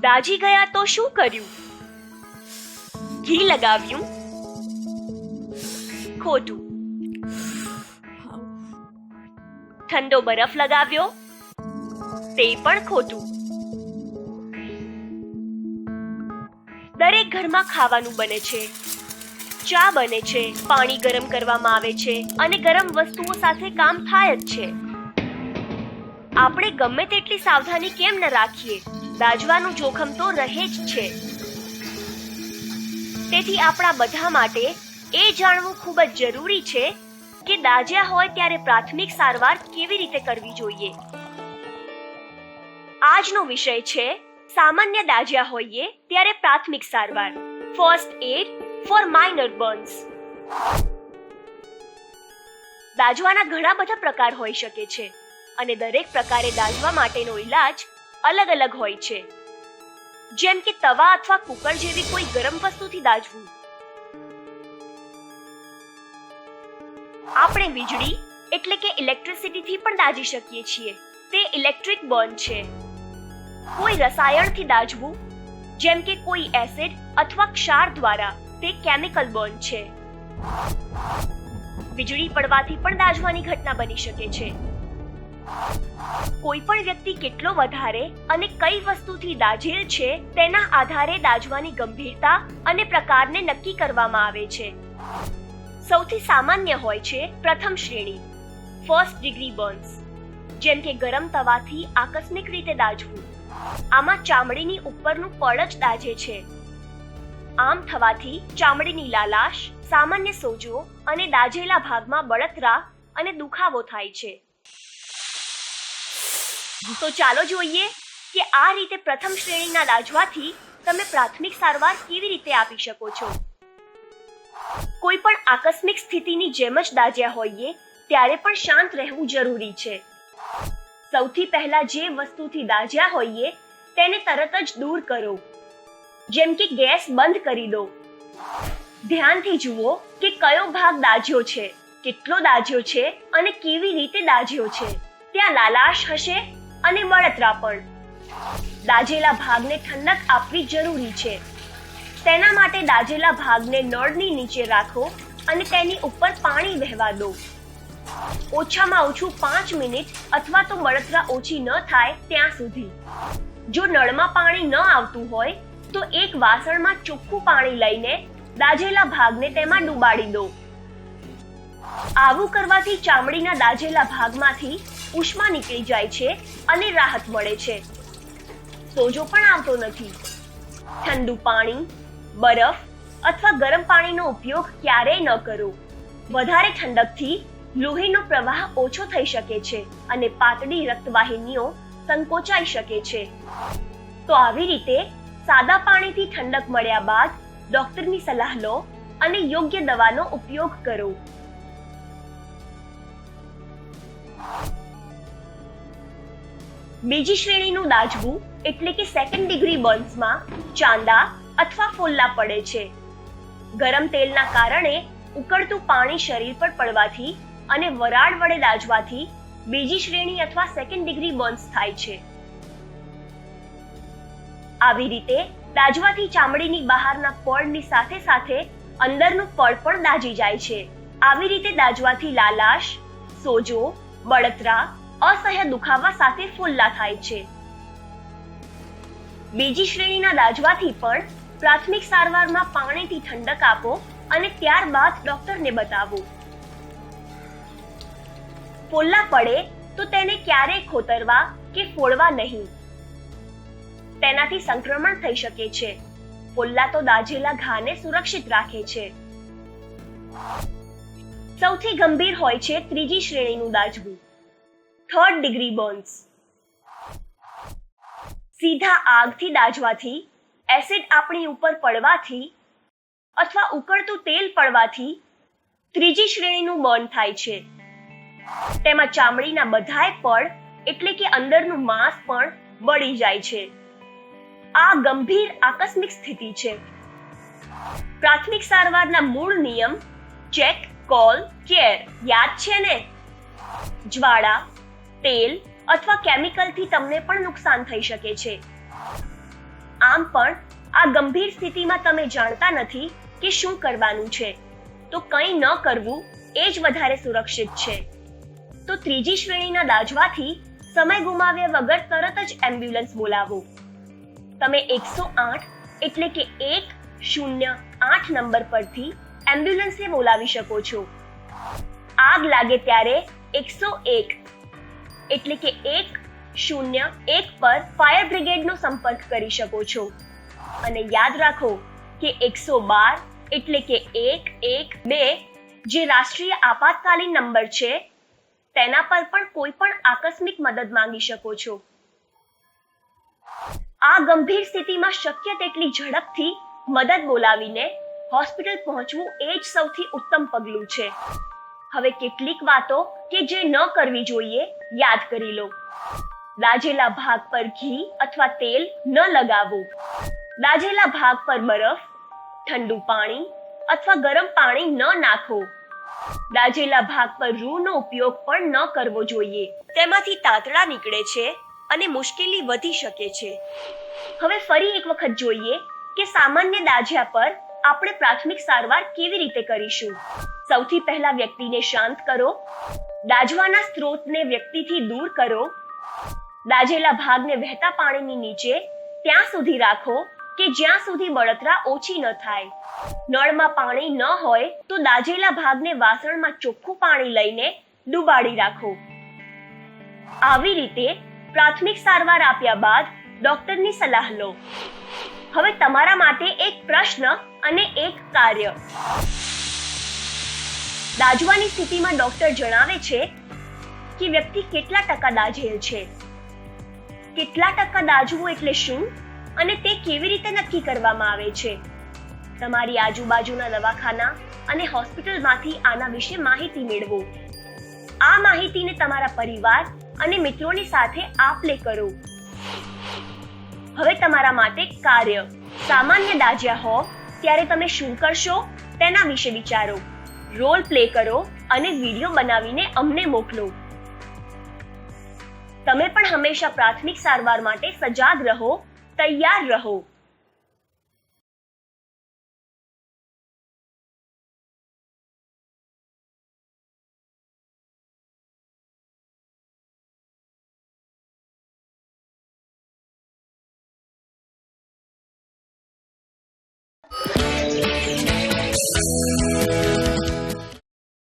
દાજી ગયા તો શું કર્યું? ઘી લગાવ્યું? ખોટું. ઠંડો બરફ લગાવ્યો? તે પણ ખોટું. દરેક ઘરમાં ખાવાનું બને છે, ચા બને છે, પાણી ગરમ કરવામાં આવે છે અને ગરમ વસ્તુઓ સાથે કામ થાય જ છે. આપણે ગમે તેટલી સાવધાની કેમ ન રાખીએ, દાઝવાનું જોખમ તો રહે જ છે. તેથી આપણા બધા માટે એ જાણવું ખૂબ જ જરૂરી છે કે દાઝ્યા હોય ત્યારે પ્રાથમિક સારવાર કેવી રીતે કરવી જોઈએ. આજનો વિષય છે સામાન્ય દાઝ્યા હોઈએ ત્યારે પ્રાથમિક સારવાર, first aid for minor burns. દાઝવાના ઘણા બધા પ્રકાર હોઈ શકે છે અને દરેક પ્રકારે દાઝવા માટેનો ઈલાજ અલગ અલગ હોય છે. જેમ કે તવા અથવા કુકર જેવી કોઈ ગરમ વસ્તુથી દાઝવું. આપણે વીજળી એટલે કે ઇલેક્ટ્રિસિટીથી પણ દાઝી શકીએ છીએ. તે ઇલેક્ટ્રિક બર્ન છે. કોઈ રસાયણથી દાઝવું, જેમ કે કોઈ એસિડ અથવા ક્ષાર દ્વારા, તે કેમિકલ બર્ન છે. વીજળી પડવાથી પણ દાઝવાની ઘટના બની શકે છે. કોઈ પણ વ્યક્તિ કેટલો વધારે અને કઈ વસ્તુથી દાઝેલ છે તેના આધારે દાઝવાની ગંભીરતા અને પ્રકારને નક્કી કરવામાં આવે છે. સૌથી સામાન્ય હોય છે પ્રથમ શ્રેણી, ફર્સ્ટ ડિગ્રી બર્ન્સ, જેમ કે ગરમ તવાથી આકસ્મિક રીતે દાઝવું. આમાં ચામડીની ઉપરનું પડ જ દાઝે છે. આમ થવાથી ચામડીની લાલાશ, સામાન્ય સોજો અને દાઝેલા ભાગમાં બળતરા અને દુખાવો થાય છે. તો ચાલો જોઈએ કે આ રીતે પ્રથમ શ્રેણીના દાઝવાથી તમે પ્રાથમિક સારવાર કેવી રીતે આપી શકો છો. કોઈ પણ આકસ્મિક સ્થિતિની જેમ જ દાઝ્યા હોઈએ ત્યારે પણ શાંત રહેવું જરૂરી છે. સૌથી પહેલા જે વસ્તુથી દાઝ્યા હોઈએ તેને તરત જ દૂર કરો, જેમ કે ગેસ બંધ કરી દો. ધ્યાનથી જુઓ કે કયો ભાગ દાઝ્યો છે, કેટલો દાઝ્યો છે અને કેવી રીતે દાઝ્યો છે. ત્યાં લાલાશ હશે અને બળતરા પણ. દાઝેલા ભાગને ઠંડક આપવી જરૂરી છે. તેના માટે દાઝેલા ભાગને નળની નીચે રાખો અને તેની ઉપર પાણી વહેવા દો. ઓછામાં ઓછું 5 મિનિટ અથવા તો બળતરા ઓછી ન થાય ત્યાં સુધી. જો નળમાં પાણી ન આવતું હોય તો એક વાસણમાં ચોખ્ખું પાણી લઈને દાઝેલા ભાગને તેમાં ડુબાડી દો. આવું કરવાથી ચામડીના દાઝેલા ભાગમાંથી ઉષ્મા નીકળી જાય છે અને રાહત મળે છે. સોજો પણ આવતો નથી. ઠંડુ પાણી, બરફ અથવા ગરમ પાણીનો ઉપયોગ ક્યારેય ન કરો. વધારે ઠંડકથી લોહીનો પ્રવાહ ઓછો થઈ શકે છે અને પાતળી રક્તવાહિનીઓ સંકોચાઈ શકે છે. તો આવી રીતે સાદા પાણીથી ઠંડક મળ્યા બાદ ડોક્ટરની સલાહ લો અને યોગ્ય દવાનો ઉપયોગ કરો. બીજી શ્રેણીનું દાઝવું એટલે કે સેકન્ડ ડિગ્રી બર્ન્સમાં ચાંદા અથવા ફોલ્લા પડે છે. ગરમ તેલના કારણે ઉકળતું પાણી શરીર પર પડવાથી અને વરાળ વડે દાઝવાથી બીજી શ્રેણી અથવા સેકન્ડ ડિગ્રી બર્ન્સ થાય છે. આવી રીતે દાઝવાથી ચામડીની બહારના પડની સાથે સાથે અંદરનું પડ પણ દાઝી જાય છે. આવી રીતે દાઝવાથી લાલાશ, સોજો, બળતરા, અસહ્ય દુખાવા સાથે ફોલ્લા થાય છે. બીજી શ્રેણીના દાઝવાથી પણ પ્રાથમિક સારવારમાં પાણીથી ઠંડક આપો અને ત્યારબાદ ડોક્ટરને બતાવો. ફોલ્લા પડે તો તેને ક્યારેય ખોતરવા કે ફોડવા નહીં. તેનાથી સંક્રમણ થઈ શકે છે. ફોલ્લા તો દાઝેલા ઘાને સુરક્ષિત રાખે છે. સૌથી ગંભીર હોય છે ત્રીજી શ્રેણીનું દાઝવું, થર્ડ ડિગ્રી બર્ન્સ. સીધા આગથી દાઝવાથી, એસિડ આપણી ઉપર પડવાથી અથવા ઉકળતું તેલ પડવાથી ત્રીજી શ્રેણીનું બર્ન થાય છે. તેમાં ચામડીના બધાય પડ એટલે કે અંદરનું માંસ પણ બળી જાય છે. આ ગંભીર આકસ્મિક સ્થિતિ છે. પ્રાથમિક સારવારના મૂળ નિયમ ચેક, કોલ, કેર યાદ છે ને? જ્વાળા, તેલ અથવા કેમિકલથી તમને પણ નુકસાન થઈ શકે છે. આમ પણ આ ગંભીર સ્થિતિમાં તમે જાણતા નથી કે શું કરવાનું છે, તો કંઈ ન કરવું એ જ વધારે સુરક્ષિત છે. તો ત્રીજી શ્રેણીના દાઝવાથી સમય ગુમાવ્યા વગર તરત જ એમ્બ્યુલન્સ બોલાવો. તમે 108 એટલે કે 108 નંબર પરથી એમ્બ્યુલન્સને બોલાવી શકો છો. આગ લાગે ત્યારે 101 એટલે કે 101 પર ફાયર બ્રિગેડનો સંપર્ક કરી શકો છો. અને યાદ રાખો કે 112 એટલે કે 112 જે રાષ્ટ્રીય આપાતકાલીન નંબર છે, તેના પર પણ કોઈ પણ આકસ્મિક મદદ માંગી શકો છો. આ ગંભીર સ્થિતિમાં શક્ય તેટલી ઝડપથી મદદ બોલાવીને હોસ્પિટલ પહોંચવું એ જ સૌથી ઉત્તમ પગલું છે. હવે કેટલીક વાતો કે જે ન કરવી જોઈએ યાદ કરી લો. દાઝેલા ભાગ પર ઘી અથવા તેલ ન લગાવવું. દાઝેલા ભાગ પર બરફ, ઠંડુ પાણી અથવા ગરમ પાણી ન નાખો. દાઝેલા ભાગ પર રૂનો ઉપયોગ પણ ન કરવો જોઈએ. તેમાંથી તાતડા નીકળે છે અને મુશ્કેલી વધી શકે છે. હવે ફરી એક વખત જોઈએ કે સામાન્ય દાઝ્યા પર આપણે પ્રાથમિક સારવાર કેવી રીતે કરીશું. સૌથી પહેલા વ્યક્તિને શાંત કરો. દાઝવાના સ્ત્રોતને વ્યક્તિથી દૂર કરો. દાઝેલા ભાગને વહેતા પાણીની નીચે ત્યાં સુધી રાખો કે જ્યાં સુધી બળતરા ઓછી ન થાય. નળમાં પાણી ન હોય તો દાઝેલા ભાગને વાસણમાં ચોખ્ખું પાણી લઈને ડુબાડી રાખો. આવી રીતે પ્રાથમિક સારવાર આપ્યા બાદ ડોક્ટરની સલાહ લો. હવે તમારા માટે એક પ્રશ્ન અને એક કાર્ય. દાઝવાની સ્થિતિમાં ડોક્ટર જણાવે છે કે વ્યક્તિ કેટલા ટકા દાઝેલ છે. કેટલા ટકા દાઝવું એટલે શું અને તે કેવી રીતે નક્કી કરવામાં આવે છે? તમારી આજુબાજુના દવાખાના અને હોસ્પિટલમાંથી આના વિશે માહિતી મેળવો. આ માહિતીને તમારા પરિવાર અને મિત્રોની સાથે આપ-લે કરો. હવે તમારા માટે કાર્ય. સામાન્ય દાઝ્યા હો ત્યારે તમે શું કરશો તેના વિશે વિચારો. રોલ પ્લે કરો અને વિડીયો બનાવીને અમને મોકલો. તમે પણ હંમેશા પ્રાથમિક સારવાર માટે સજાગ રહો, તૈયાર રહો.